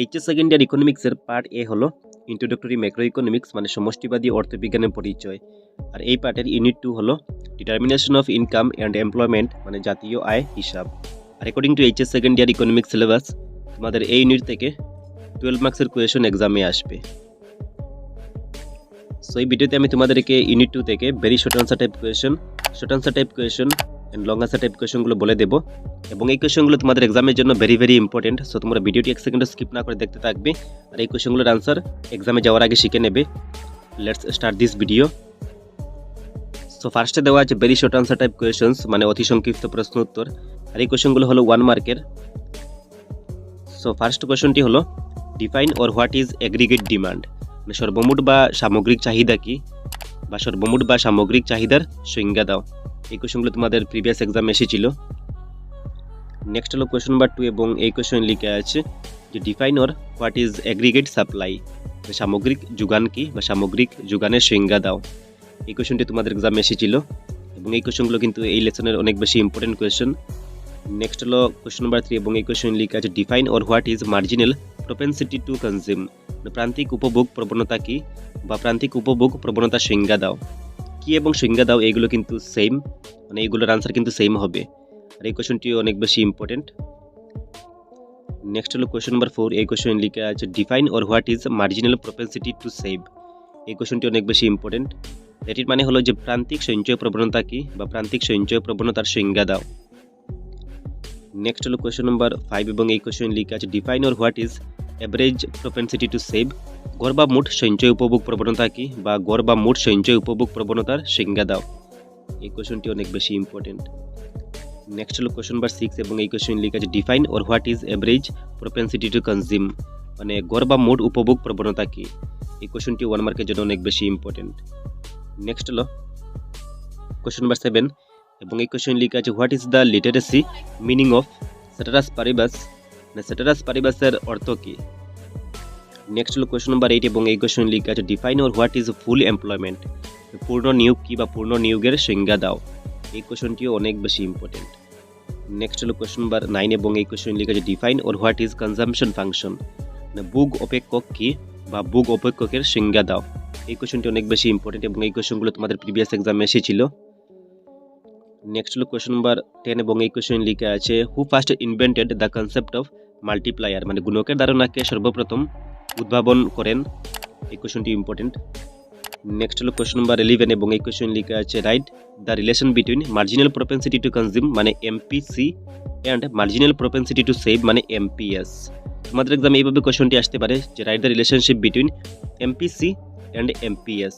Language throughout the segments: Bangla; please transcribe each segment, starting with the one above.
এইচএস সেকেন্ড ইয়ার ইকোনমিক্সের পার্ট এ হলো ইন্ট্রোডাক্টরি ম্যাক্রো ইকোনমিক্স মানে সমষ্টিবাদী অর্থবিজ্ঞানের পরিচয়। আর এই পার্টের ইউনিট 2 হলো determination of income and employment মানে জাতীয় আয় হিসাব। আর according to HS second year economics syllabus তোমাদের এই ইউনিট থেকে 12 মার্কসের কোয়েশন এক্সামে আসবে। সো এই ভিডিওতে আমি তোমাদেরকে ইউনিট 2 থেকে very short answer type question, short answer type question and long answer type কোয়েশনগুলো বলে দেবো এবং এই কোয়েশনগুলো তোমাদের এক্সামের জন্য ভেরি ইম্পর্টেন্ট। সো তোমরা ভিডিওটি এক সেকেন্ডও স্কিপ না করে দেখতে থাকবে আর এই কোয়েশনগুলোর আনসার এক্সামে যাওয়ার আগে শিখে নেবে। Let's start this video. So ফার্স্টে দেওয়া আছে very short answer type questions মানে অতি সংক্ষিপ্ত প্রশ্ন উত্তর। আর এই কোয়েশনগুলো হলো 1 মার্কের। সো ফার্স্ট কোয়েশনটি হলো define or what is aggregate demand মানে সর্বমোট বা সামগ্রিক চাহিদা কি বা সর্বমোট বা সামগ্রিক চাহিদার সংজ্ঞা দাও। এই কোয়েশনগুলো তোমাদের প্রিভিয়াস এক্সামে এসেছিল। নেক্সট হলো কোয়েশন নাম্বার 2 এবং এই কোয়েশন লিখে আছে যে define or what is aggregate supply সামগ্রিক যোগান কি বা সামগ্রিক যোগানের সংজ্ঞা দাও। এই কোয়েশনটি তোমাদের এক্সামে এসেছিল এবং এই কোয়েশনগুলো কিন্তু এই লেসনের অনেক বেশি ইম্পর্টেন্ট কোয়েশন। নেক্সট হলো কোয়েশন নাম্বার 3 এবং এই কোয়েশন লিখে আছে define or what is marginal propensity to consume প্রান্তিক উপভোগ প্রবণতা কি বা প্রান্তিক উপভোগ প্রবণতার সংজ্ঞা দাও। কি এবং সংজ্ঞা দাও এইগুলো কিন্তু সেম মানে এইগুলোর আনসার কিন্তু সেম হবে আর এই কোয়েশনটি অনেক বেশি ইম্পর্টেন্ট। নেক্সট হলো কোয়েশন নাম্বার 4 এই কোয়েশন লিখে আছে define or what is marginal propensity to save. এই কোয়েশনটি অনেক বেশি ইম্পর্টেন্ট। এটির মানে হলো যে প্রান্তিক সঞ্চয় প্রবণতা কি বা প্রান্তিক সঞ্চয় প্রবণতার সংজ্ঞা দাও। নেক্সট হলো কোয়েশন নাম্বার 5 এবং এই কোয়েশন লিখে আছে define or what is average propensity to save গড় বা মোট সঞ্চয় উপভোগ প্রবণতা কি বা গড় বা মোট সঞ্চয় উপভোগ প্রবণতার সংজ্ঞা দাও। এই কোয়েশনটি অনেক বেশি ইম্পর্টেন্ট। নেক্সট হলো কোয়েশন নাম্বার 6 এবং এই কোয়েশন লিখে আছে define or what is average propensity to consume মানে গড় বা মোট উপভোগ প্রবণতা কি। এই কোয়েশনটি 1 মার্কের জন্য অনেক বেশি ইম্পর্টেন্ট। নেক্সট হলো কোয়েশন নাম্বার 7 এবং এই কোয়েশন লিখে আছে what is the literacy meaning of ceteris paribus মানে সেটারাস পারিবাসের অর্থ কি। নেক্সট হলো কোয়েশন নাম্বার 8 এবং এই কোয়েশন লিখে আছে define or what is full employment পূর্ণ নিয়োগ কি বা পূর্ণ নিয়োগের সংজ্ঞা দাও। এই কোয়েশনটিও অনেক বেশি ইম্পর্টেন্ট। নেক্সট হলো কোয়েশন নাম্বার 9 এবং এই কোয়েশন লিখে আছে define or what is consumption function মানে ভোগ অপেক্ষক কি বা ভোগ অপেক্ষকের সংজ্ঞা দাও। এই কোয়েশনটি অনেক বেশি ইম্পর্টেন্ট এবং এই কোয়েশনগুলো তোমাদের প্রিভিয়াস এক্সামে এসেছিল। নেক্সট হলো কোয়েশন নাম্বার 10 এবং এই কোয়েশন লিখে আছে who first invented the concept of multiplier মানে গুণকের ধারণাকে সর্বপ্রথম উদ্ভাবন করেন। এই কোয়েশনটি ইম্পর্টেন্ট। নেক্সট হলো কোয়েশন নাম্বার 11 এবং এই কোয়েশন লিখে আছে write the relation between marginal propensity to consume মানে MPC and marginal propensity to save মানে এমপিএস। তোমাদের এক্সামে এইভাবে কোয়েশনটি আসতে পারে যে write the relationship between MPC and MPS.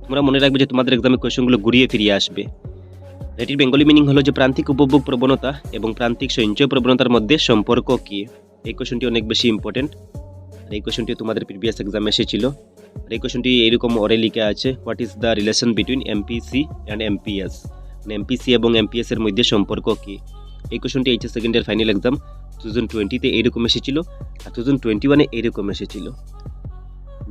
তোমরা মনে রাখবে যে তোমাদের এক্সামে কোয়েশনগুলো ঘুরিয়ে ফিরিয়ে আসবে। এটির বেঙ্গলি মিনিং হলো যে প্রান্তিক উপভোগ প্রবণতা এবং প্রান্তিক সঞ্চয় প্রবণতার মধ্যে সম্পর্ক কি। এই কোয়েশনটি অনেক বেশি ইম্পর্টেন্ট আর এই কোয়েশনটি তোমাদের প্রিভিয়াস এক্সামে এসেছিল। আর এই কোয়েশনটি এইরকম ওরে লিখে আছে what is the relation between MPC and MPS মানে এমপিসি এবং এমপিএস এর মধ্যে সম্পর্ক কি। এই কোয়েশনটি HS second year final exam 2020-তে এইরকম এসেছিল আর 2021-এ এইরকম এসেছিল।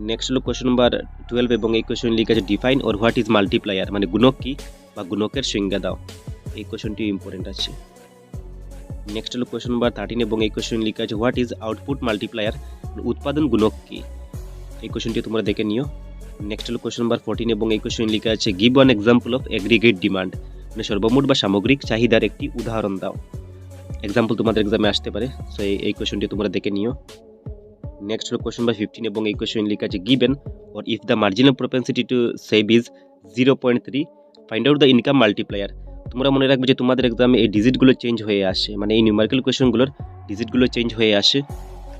নেক্সট হলো কোয়েশন নাম্বার 12 এবং এই কোয়েশন লিখে আছে define or what is multiplier মানে গুণক কি বা গুণকের সংজ্ঞা দাও। এই কোয়েশনটি ইম্পর্টেন্ট আছে। নেক্সট হলো কোয়েশন নাম্বার 13 এবং এই কোয়েশন লিখে আছে হোয়াট ইজ আউটপুট মাল্টিপ্লায়ার উৎপাদন গুণক কি। এই কোয়েশনটি তোমরা দেখে নিও। নেক্সট হলো কোয়েশন নাম্বার 14 এবং এই কোয়েশন লিখে আছে give one example of aggregate demand মানে সর্বমোট বা সামগ্রিক চাহিদার একটি উদাহরণ দাও। এক্সাম্পল তোমাদের এক্সামে আসতে পারে। সো এই কোয়েশনটি তোমরা দেখে নিও। নেক্সট হলো কোয়েশন নাম্বার 15 এবং এই কোয়েশন লিখে আছে given or if the marginal propensity to save is 0.3 find out the income multiplier. তোমরা মনে রাখবে যে তোমাদের এক্সামে এই ডিজিটগুলো চেঞ্জ হয়ে আসে মানে এই নিউমেরিক্যাল কোয়েশনগুলোর ডিজিটগুলো চেঞ্জ হয়ে আসে।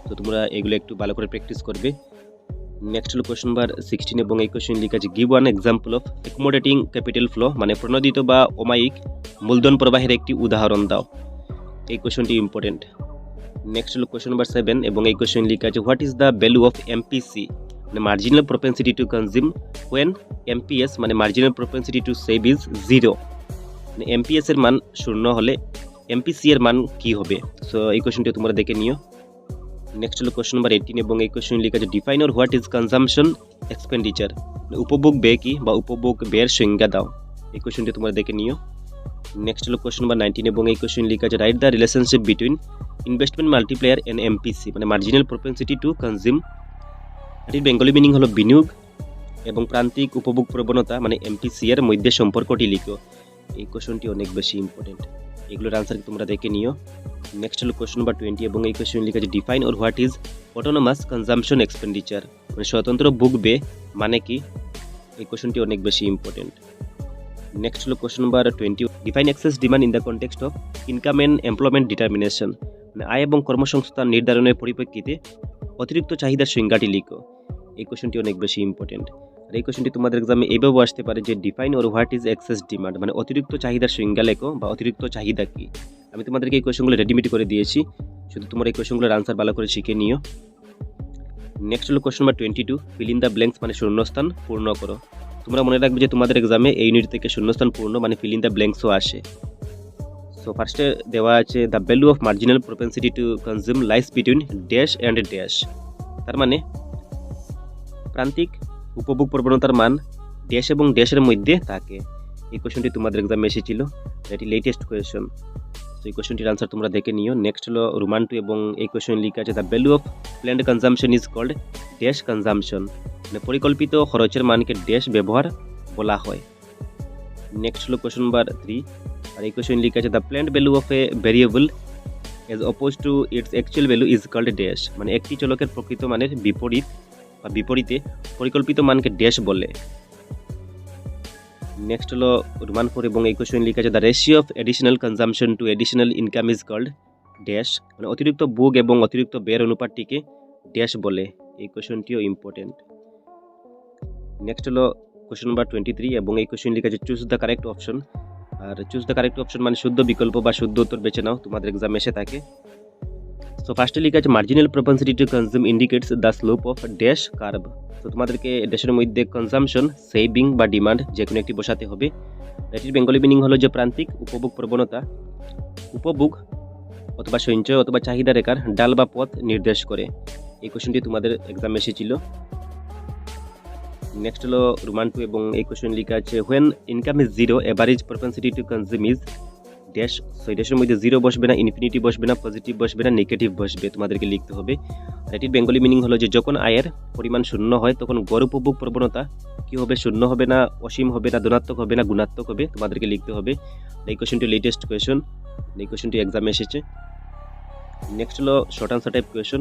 তো তোমরা এগুলো একটু ভালো করে প্র্যাকটিস করবে। নেক্সট হলো কোয়েশন নাম্বার 16 এবং এই কোয়েশন লিখে আছে give one example of accommodating capital flow মানে প্রণোদিত বা অমায়িক মূলধন প্রবাহের একটি উদাহরণ দাও। এই কোয়েশনটি ইম্পর্টেন্ট। নেক্সট হলো কোয়েশন নাম্বার 7 এবং এই কোয়েশন লিখে আছে what is the value of MPC মানে marginal propensity to consume when MPS মানে marginal propensity to save is 0 মানে এমপিএস এর মান 0 হলে এমপিসি এর মান কি হবে। সো এই কোয়েশনটি তোমরা দেখে নিও। নেক্সট হলো কোয়েশন নাম্বার 18 এবং এই কোয়েশন লিখে আছে define or what is consumption expenditure উপভোগ ব্যয় কি বা উপভোগ ব্যয়ের সংজ্ঞা দাও। এই কোয়েশনটি তোমরা দেখে নিও। নেক্সট হলো কোয়েশন নাম্বার 19 এবং এই কোয়েশন লিখে আছে write the relationship between investment multiplier N MPC মানে মার্জিনাল প্রপেন্সিটি টু কনজিউম, এটির বেঙ্গলি মিনিং হলো বিনিয়োগ এবং প্রান্তিক উপভোগ প্রবণতা মানে এমপিসি এর মধ্যে সম্পর্কটি লিখো। এই কোশ্চেনটি অনেক বেশি ইম্পর্টেন্ট, এগুলোর আনসার তোমরা দেখে নিও। নেক্সট হলো কোশ্চেন নাম্বার 20 এবং এই কোশ্চেন লিখা আছে define or what is autonomous consumption expenditure মানে স্বতন্ত্র বুক বে মানে কি। এই কোশ্চেনটি অনেক বেশি ইম্পর্টেন্ট। নেক্সট হলো question number 20 define excess demand in the context of income and employment determination মানে আয় এবং কর্মসংস্থান নির্ধারণের পরিপ্রেক্ষিতে অতিরিক্ত চাহিদার সংজ্ঞাটি লিখো। এই কোশ্চেনটি অনেক বেশি ইম্পর্টেন্ট। আর এই কোশ্চেনটি তোমাদের এক্সামে এইভাবে আসতে পারে যে define or what is excess demand মানে অতিরিক্ত চাহিদার সংজ্ঞা লেখো বা অতিরিক্ত চাহিদা কি। আমি তোমাদেরকে এই কোশ্চেনগুলো রেডিমেড করে দিয়েছি, শুধু তোমরা এই কোশ্চেনগুলোর আনসার ভালো করে শিখে নিও। নেক্সট হলো question number 22 fill in the blanks মানে শূন্যস্থান পূর্ণ করো। তোমরা মনে রাখবে যে তোমাদের এক্সামে এই ইউনিট থেকে শূন্যস্থান পূর্ণ মানে ফিল ইন দ্য ব্ল্যাঙ্কসও আসে। সো ফার্স্টে দেওয়া আছে the value of marginal propensity to consume lines between dash and dash, তার মানে প্রান্তিক উপভোগ প্রবণতার মান ড্যাশ এবং ড্যাশের মধ্যে থাকে। এই কোশ্চেনটি তোমাদের এক্সামে এসেছিল, এটি লেটেস্ট কোয়েশ্চন। তো এই কোশ্চেনটির আনসার তোমরা দেখে নিও। নেক্সট হলো রোমান 2 এবং এই কোশ্চেন লিখা আছে the value of planned consumption is called dash consumption মানে পরিকল্পিত খরচের মানকে ড্যাশ ব্যবহার বলা হয়। নেক্সট হলো কোশ্চেন নাম্বার 3 আর এই কোশ্চেন লিখা আছে the planned value of a variable as opposed to its actual value is called dash মানে একটি চলকের প্রকৃত মানের বিপরীতে পরিকল্পিত মানকে ড্যাশ বলে। নেক্সট হলো রোমান 4 এবং এই কোশ্চেন লিখা আছে the ratio of additional consumption to additional income is called dash মানে অতিরিক্ত ভোগ এবং অতিরিক্ত ব্যয়ের অনুপাতটিকে ড্যাশ বলে। এই কোশ্চেনটিও ইম্পর্টেন্ট। নেক্সট হলো কোশ্চেন নাম্বার 23 এবং এই কোশ্চেন লিখা আছে চুজ দ্য কারেক্ট অপশন। আর চুজ দ্য কারেক্ট অপশন মানে শুদ্ধ বিকল্প বা শুদ্ধ উত্তর বেছে নাও, তোমাদের এক্সামে এসে থাকে। সো ফার্স্টে লিখা আছে marginal propensity to consume indicates the slope of dash curve. তো তোমাদেরকে ড্যাশের মধ্যে কনজাম্পশন, সেভিং বা ডিমান্ড যে কোনো একটি বসাতে হবে। এটির বেঙ্গলি মিনিং হলো যে প্রান্তিক উপভোগ প্রবণতা উপভোগ অথবা সঞ্চয় অথবা চাহিদা রেখার ডাল বা পথ নির্দেশ করে। এই কোশ্চেনটি তোমাদের এক্সামে এসেছিল। নেক্সট হলো রোমান 2 এবং এই কোশ্চেন লিখা আছে when income is zero average propensity to consume is dash. So ড্যাশের মধ্যে জিরো বসবে না, ইনফিনিটি বসবে না, পজিটিভ বসবে না, নেগেটিভ বসবে, তোমাদেরকে লিখতে হবে। আর এটির বেঙ্গলি মিনিং হলো যে যখন আয়ের পরিমাণ শূন্য হয় তখন গড় উপভোগ প্রবণতা কি হবে, শূন্য হবে না, অসীম হবে না, ধনাত্মক হবে না, গুণাত্মক হবে, তোমাদেরকে লিখতে হবে। এই কোশ্চেনটি লেটেস্ট কোয়েশন, এই কোশ্চেনটি এক্সামে এসেছে। নেক্সট হলো শর্ট আনসার টাইপ কোয়েশন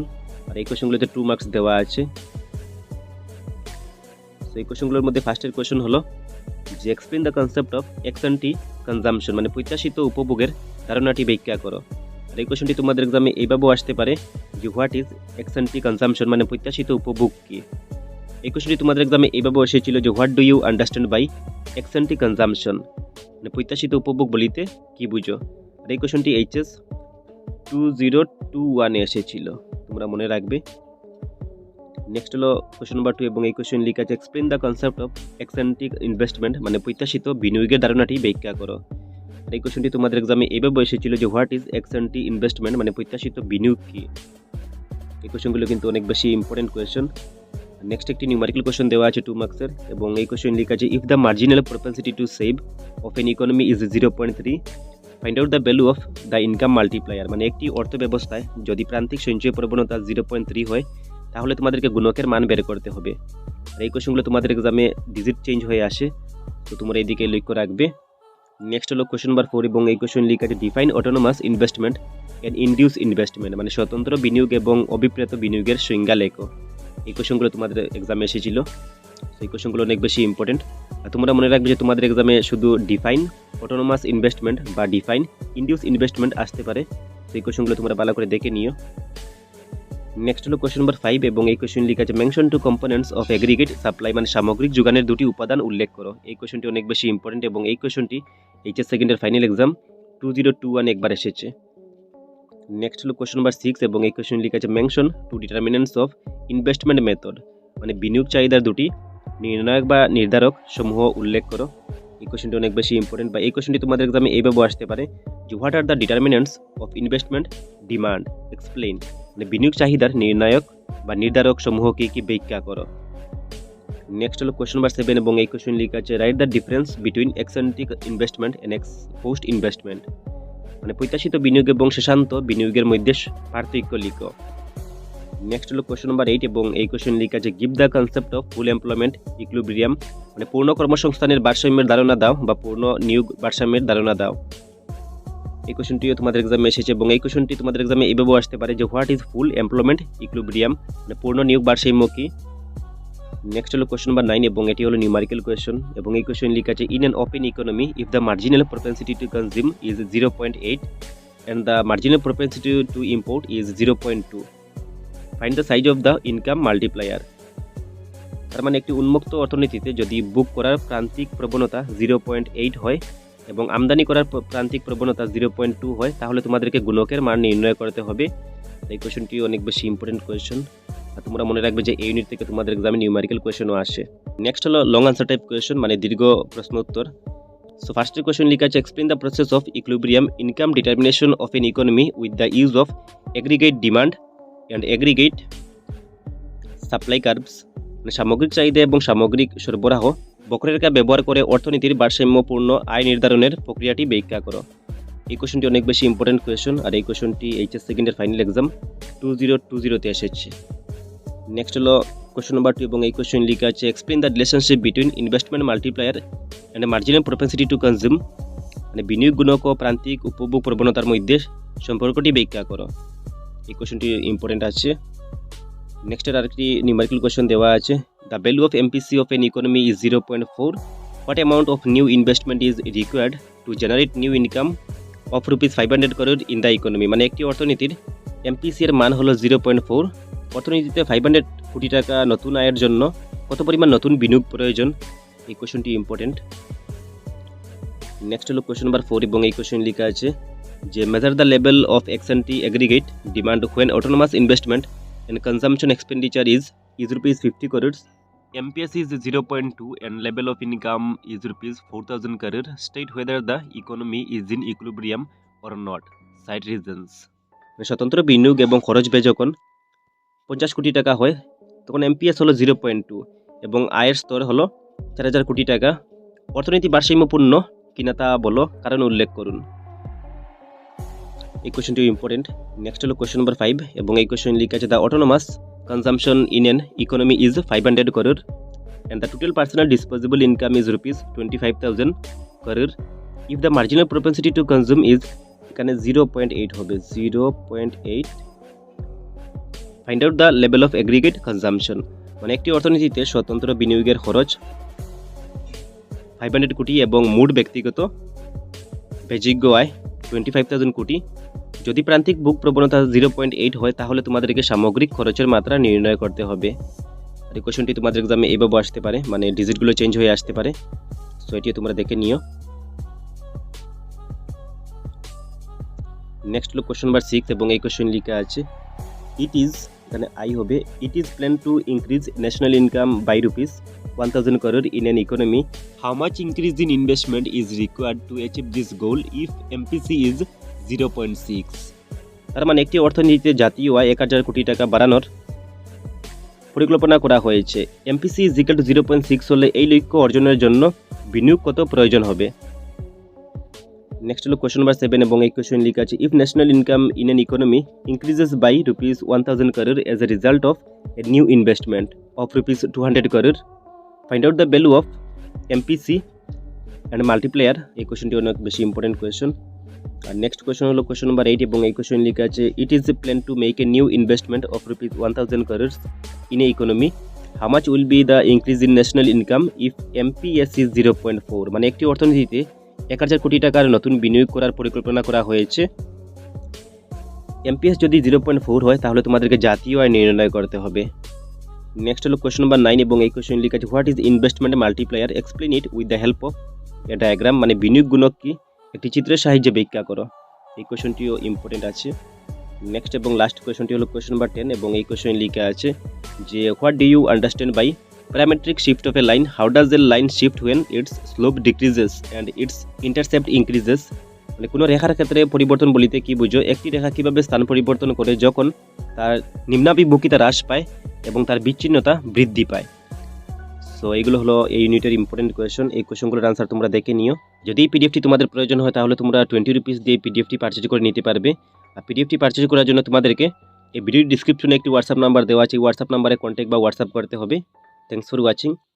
আর এই কোয়েশনগুলোতে 2 মার্কস দেওয়া আছে। সো এই কোয়েশনগুলোর মধ্যে ফার্স্টের কোয়েশন হলো যে explain the concept of ex ante consumption মানে প্রত্যাশিত উপভোগের ধারণাটি ব্যাখ্যা করো। আর এই কোয়েশনটি তোমাদের এক্সামে এইভাবেও আসতে পারে যে হোয়াট ইজ এক্সেন্টি কনজাম্পশন মানে প্রত্যাশিত উপভোগ কি। এই কোয়েশনটি তোমাদের এক্সামে এইভাবেও এসেছিল যে what do you understand by ex ante consumption মানে প্রত্যাশিত উপভোগ বলিতে কি বুঝো। আর এই কোয়েশনটি HS 2021 এসেছিল, তোমরা মনে রাখবে। নেক্সট হলো কোশ্চেন নাম্বার 2 এবং এই কোশ্চেন লিখা আছে explain the concept of ex ante investment মানে প্রত্যাশিত বিনিয়োগের ধারণাটি ব্যাখ্যা করো। এই কোশ্চেনটি তোমাদের এক্সামে এইভাবে এসেছিল যে হোয়াট ইজ এক্সেন্টি ইনভেস্টমেন্ট মানে প্রত্যাশিত বিনিয়োগ কি। এই কোশ্চেনগুলো কিন্তু অনেক বেশি ইম্পর্টেন্ট কোয়েশ্চন। নেক্সট একটি নিউমেরিক্যাল কোশ্চেন দেওয়া আছে 2 মার্কসের এবং এই কোশ্চেন লিখা আছে if the marginal propensity to save of N economy is 0.3 find out the value of the income multiplier মানে একটি অর্থ ব্যবস্থায় যদি প্রান্তিক সঞ্চয় প্রবণতা 0.3 হয় তাহলে তোমাদেরকে গুণকের মান বের করতে হবে। আর এই কোশ্চেনগুলো তোমাদের এক্সামে ডিজিট চেঞ্জ হয়ে আসে, তো তোমরা এইদিকে লক্ষ্য রাখবে। নেক্সট হলো কোশ্চেন নাম্বার 4 এবং এই কোশ্চেন লিখা আছে define autonomous investment and induce investment মানে স্বতন্ত্র বিনিয়োগ এবং অভিপ্রেত বিনিয়োগের সংজ্ঞা লেখো। এই কোশ্চেনগুলো তোমাদের এক্সামে এসেছিল, সেই কোশ্চেনগুলো অনেক বেশি ইম্পর্টেন্ট। আর তোমরা মনে রাখবে যে তোমাদের এক্সামে শুধু ডিফাইন অটোনোমাস ইনভেস্টমেন্ট বা ডিফাইন ইনডিউস ইনভেস্টমেন্ট আসতে পারে, সেই কোশ্চেনগুলো তোমরা ভালো করে দেখে নিও। নেক্সট হলো কোশ্চেন নাম্বার 5 এবং এই কোশ্চেন লিখা আছে mention two components of aggregate supply মানে সামগ্রিক যোগানের দুটি উপাদান উল্লেখ করো। এই কোশ্চেনটি অনেক বেশি ইম্পর্টেন্ট এবং এই কোশ্চেনটি HS সেকেন্ডের ফাইনাল এক্সাম 2021 একবার এসেছে। নেক্সট হলো কোশ্চেন নাম্বার 6 এবং এই কোশ্চেন লিখা আছে mention two determinants of investment method মানে বিনিয়োগ চাহিদার দুটি নির্ণায়ক বা নির্ধারক সমূহ উল্লেখ করো। এই কোশ্চেনটি অনেক বেশি ইম্পর্টেন্ট বা এই কোশ্চেনটি তোমাদের এক্সামে এইভাবে আসতে পারে যে what are the determinants of investment demand explain মানে বিনিয়োগ চাহিদার নির্ণায়ক বা নির্ধারক সমূহ কি ব্যাখ্যা করো। নেক্সট হলো কোশ্চেন নাম্বার 7 এবং এই কোশ্চেন লিখা আছে write the difference between ex ante investment and post investment মানে প্রত্যাশিত বিনিয়োগ এবং শেষান্ত বিনিয়োগের মধ্যে পার্থক্য লিখো। নেক্সট হলো কোশ্চেন নাম্বার 8 এবং এই কোশ্চেন লিখা আছে give the concept of full employment equilibrium, মানে পূর্ণ কর্মসংস্থানের ভারসাম্যের ধারণা দাও বা পূর্ণ নিয়োগ ভারসাম্যের ধারণা দাও। এই কোশ্চেনটিও তোমাদের এক্সামে এসেছে এবং এই কোশ্চেনটি তোমাদের এক্সামে এভাবেও আসতে পারে যে what is full employment equilibrium, মানে পূর্ণ নিয়োগ ভারসাম্য কি। নেক্সট হলো কোশ্চেন নাম্বার 9 এবং এটি হলো নিউমারিক্যাল কোয়েশ্চন এবং এই কোশ্চেন লিখা আছে in an open economy if the marginal propensity to consume is 0.8 and the marginal propensity to import is 0.2, find the size of the income multiplier। তার মানে একটি উন্মুক্ত অর্থনীতিতে যদি বুক করার প্রান্তিক প্রবণতা 0.8 হয় এবং আমদানি করার প্রান্তিক প্রবণতা 0.2 হয় তাহলে তোমাদেরকে গুণকের মান নির্ণয় করতে হবে। এই কোয়েশ্চনটি অনেক বেশি ইম্পর্টেন্ট কোয়েশ্চন, আর তোমরা মনে রাখবে যে এই ইউনিট থেকে তোমাদের এক্সামে নিউমারিক্যাল কোয়েশ্চনও আসে। নেক্সট হলো লং আনসার টাইপ কোয়েশ্চন, মানে দীর্ঘ প্রশ্ন উত্তর। So first question লিখা আছে explain the process of equilibrium income determination of an economy with the use of aggregate demand and aggregate supply curves, মানে সামগ্রিক চাহিদা এবং সামগ্রিক সরবরাহ বক্ররেখা ব্যবহার করে অর্থনীতির ভারসাম্যপূর্ণ আয় নির্ধারণের প্রক্রিয়াটি ব্যাখ্যা করো। এই কোশ্চেনটি অনেক বেশি ইম্পর্টেন্ট কোয়েশ্চন, আর এই কোশ্চেনটি এইচএস সেকেন্ডের ফাইনাল এক্সাম 2020-তে এসেছে। নেক্সট হলো কোশ্চেন নাম্বার 2 এবং এই কোশ্চেন লিখা আছে explain the relationship between investment multiplier and marginal propensity two consume, মানে বিনিয়োগ গুণক ও প্রান্তিক উপভোগ প্রবণতার মধ্যে সম্পর্কটি ব্যাখ্যা করো। এই কোশ্চেনটি ইম্পর্টেন্ট আছে। নেক্সটের আরেকটি নিউমারিক্যাল কোশ্চেন দেওয়া আছে the value of MPC of N economy is 0.4, what amount of new investment is required to generate new income of ₹500 crore in the economy, মানে একটি অর্থনীতির এমপিসি এর মান হলো 0.4, অর্থনীতিতে 500 কোটি টাকা নতুন আয়ের জন্য কত পরিমাণ নতুন বিনিয়োগ প্রয়োজন। এই কোশ্চেনটি ইম্পর্টেন্ট। নেক্সট হলো কোশ্চেন নাম্বার 4 এবং এই কোশ্চেন লেখা আছে যে measure the level of x-anti aggregate demand when autonomous investment and consumption expenditure is ₹50 crore, MPS is 0.2 and level of income is ₹4,000 crore, state whether the economy is in equilibrium or not, cite reasons। স্বতন্ত্র বিনিয়োগ এবং খরচ ব্যয় যখন 50 কোটি টাকা হয় তখন এমপিএস হলো 0.2 এবং আয়ের স্তর হলো 4,000 কোটি টাকা। অর্থনীতি ভারসাম্যপূর্ণ কিনা তা বলো, কারণ উল্লেখ করুন। এই কোশ্চেনটিও ইম্পর্টেন্ট। নেক্সট হলো কোশ্চেন নাম্বার 5 এবং এই কোশ্চেন লিখা আছে the autonomous consumption in an economy is 500 crore and the total personal disposable income is ₹25,000 crore if the marginal propensity to consume is এখানে 0.8 হবে 0.8, find out the level of aggregate consumption, মানে একটি অর্থনীতিতে স্বতন্ত্র বিনিয়োগের খরচ 500 কোটি এবং মোট ব্যক্তিগত ব্যয়যোগ্য আয় 25,000 কোটি। যদি প্রান্তিক বুক প্রবণতা 0.8 হয় তাহলে তোমাদেরকে সামগ্রিক খরচের মাত্রা নির্ণয় করতে হবে। আর এই কোশ্চেনটি তোমাদের এক্সামে এইভাবে আসতে পারে, মানে ডিজিটগুলো চেঞ্জ হয়ে আসতে পারে, সো এটিও তোমরা দেখে নিও। নেক্সট হলো কোশ্চেন নাম্বার 6 এবং এই কোশ্চেন লেখা আছে ইট ইজ, এখানে আই হবে, it is plan to increase national income by ₹1,000 crore in an economy, how much increase in investment is required to achieve this goal if MPC is 0.6। তার মানে একটি অর্থনীতিতে জাতীয় আয় 1,000 কোটি টাকা বাড়ানোর পরিকল্পনা করা হয়েছে। এমপিসি ইজ ইকুয়াল টু 0.6 হলে এই লক্ষ্য অর্জনের জন্য বিনিয়োগ কত প্রয়োজন হবে। নেক্সট হলো কোশ্চেন নাম্বার 7 এবং এই কোশ্চেন লেখা আছে if national income in an economy increases by ₹1,000 crore as a result of a new investment of ₹200 crore, find out the value of MPC and multiplier. এই কোশ্চেনটি অনেক বেশি ইম্পর্টেন্ট কোয়েশ্চন। আর নেক্সট কোয়েশ্চন হলো কোয়েশ্চন নাম্বার 8 এবং এই কোয়েশ্চন লেখা আছে it is plan to make a new investment of ₹1,000 crore in a economy, how much will be the increase in national income if amps is 0.4, মানে একটি অর্থনীতিতে 1,000 কোটি টাকার নতুন বিনিয়োগ করার পরিকল্পনা করা হয়েছে। এমপিএস যদি 0.4 হয় তাহলে তোমাদেরকে জাতীয় আয় নির্ণয় করতে হবে। নেক্সট হলো কোয়েশ্চন নাম্বার 9 এবং এই কোয়েশ্চন লেখা আছে what is investment multiplier, explain it with the help of A diagram, মানে বিনিয়োগ গুণক কি একটি চিত্রের সাহায্যে ব্যাখ্যা করো। এই কোয়েশ্চনটিও ইম্পর্টেন্ট আছে। নেক্সট এবং লাস্ট কোয়েশ্চনটি হলো কোয়েশ্চন নাম্বার 10 এবং এই কোয়েশ্চন লেখা আছে যে what do you understand by parametric shift of a line, how does a line shift when its slope decreases and its intercept increases, মানে কোনো রেখার ক্ষেত্রে পরিবর্তন বলিতে কি বুঝো, একটি রেখা কীভাবে স্থান পরিবর্তন করে যখন তার নিম্নাভিমুখিতা হ্রাস পায় এবং তার বিচ্ছিন্নতা বৃদ্ধি পায়। সো এইগুলো হলো এই ইউনিটের ইম্পর্টেন্ট কোয়েশন। এই কোয়েশনগুলোর আনসার তোমরা দেখে নিও। যদি এই পিডিএফটি তোমাদের প্রয়োজন হয় তাহলে তোমরা 20 রুপিস দিয়ে পিডিএফটি পারচেজ করে নিতে পারবে। আর পিডিএফটি পারচেজ করার জন্য তোমাদেরকে এই ভিডিওর ডিসক্রিপশনে একটি হোয়াটসঅ্যাপ নাম্বার দেওয়া আছে, এই হোয়াটসঅ্যাপ নাম্বারে কন্ট্যাক্ট বা হোয়াটসঅ্যাপ করতে হবে। Thanks for watching.